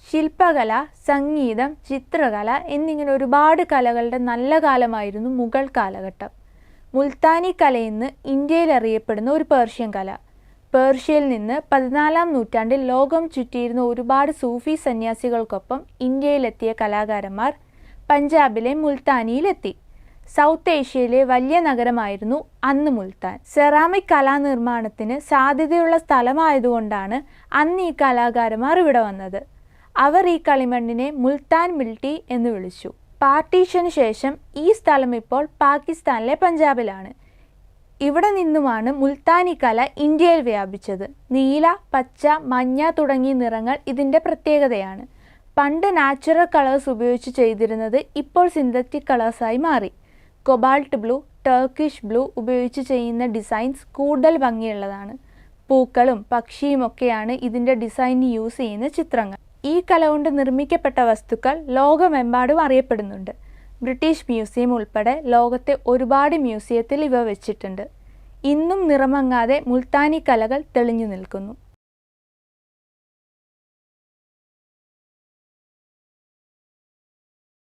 ശില്പകല, സംഗീതം, ചിത്രകല എന്നിങ്ങനെ ഒരുപാട് കലകളുടെ നല്ല കാലമായിരുന്നു മുഗൾ കാലഘട്ടം. മുൽത്താനി കലയെന്ന് ഇന്ത്യയിൽ അറിയപ്പെടുന്ന ഒരു പേർഷ്യൻ കല. പേർഷ്യയിൽ നിന്ന് 14-ാം നൂറ്റാണ്ടിൽ ലോകം ചുറ്റിയിരുന്ന ഒരുപാട് സൂഫി സന്യാസികൾക്കൊപ്പം ഇന്ത്യയിലെത്തിയ കലാകാരന്മാർ പഞ്ചാബിലെ മുൽത്താനിയിലെത്തി. സൗത്ത് ഏഷ്യയിലെ വലിയ നഗരമായിരുന്നു അന്ന് മുൽത്താൻ. സെറാമിക് കലാനിർമ്മാണത്തിന് സാധ്യതയുള്ള സ്ഥലമായതുകൊണ്ടാണ് അന്ന് ഈ കലാകാരന്മാർ ഇവിടെ വന്നത്. അവർ ഈ കളിമണ്ണിനെ മുൽത്താൻ മിൽട്ടി എന്ന് വിളിച്ചു. പാർട്ടീഷന് ശേഷം ഈ സ്ഥലം ഇപ്പോൾ പാകിസ്ഥാനിലെ പഞ്ചാബിലാണ്. ഇവിടെ നിന്നുമാണ് മുൽത്താനി കല ഇന്ത്യയിൽ വ്യാപിച്ചത്. നീല, പച്ച, മഞ്ഞ തുടങ്ങിയ നിറങ്ങൾ ഇതിൻ്റെ പ്രത്യേകതയാണ്. പണ്ട് നാച്ചുറൽ കളേഴ്സ് ഉപയോഗിച്ച് ചെയ്തിരുന്നത് ഇപ്പോൾ സിന്തറ്റിക് കളേഴ്സായി മാറി. കൊബാൾട്ട് ബ്ലൂ, ടർക്കിഷ് ബ്ലൂ ഉപയോഗിച്ച് ചെയ്യുന്ന ഡിസൈൻസ് കൂടുതൽ ഭംഗിയുള്ളതാണ്. പൂക്കളും പക്ഷിയുമൊക്കെയാണ് ഇതിൻ്റെ ഡിസൈനിന് യൂസ് ചെയ്യുന്ന ചിത്രങ്ങൾ. ഈ കല കൊണ്ട് നിർമ്മിക്കപ്പെട്ട വസ്തുക്കൾ ലോകമെമ്പാടും അറിയപ്പെടുന്നുണ്ട്. ബ്രിട്ടീഷ് മ്യൂസിയം ഉൾപ്പെടെ ലോകത്തെ ഒരുപാട് മ്യൂസിയത്തിൽ ഇവ വെച്ചിട്ടുണ്ട്. ഇന്നും നിറമങ്ങാതെ മുൽത്താനി കലകൾ തെളിഞ്ഞു നിൽക്കുന്നു.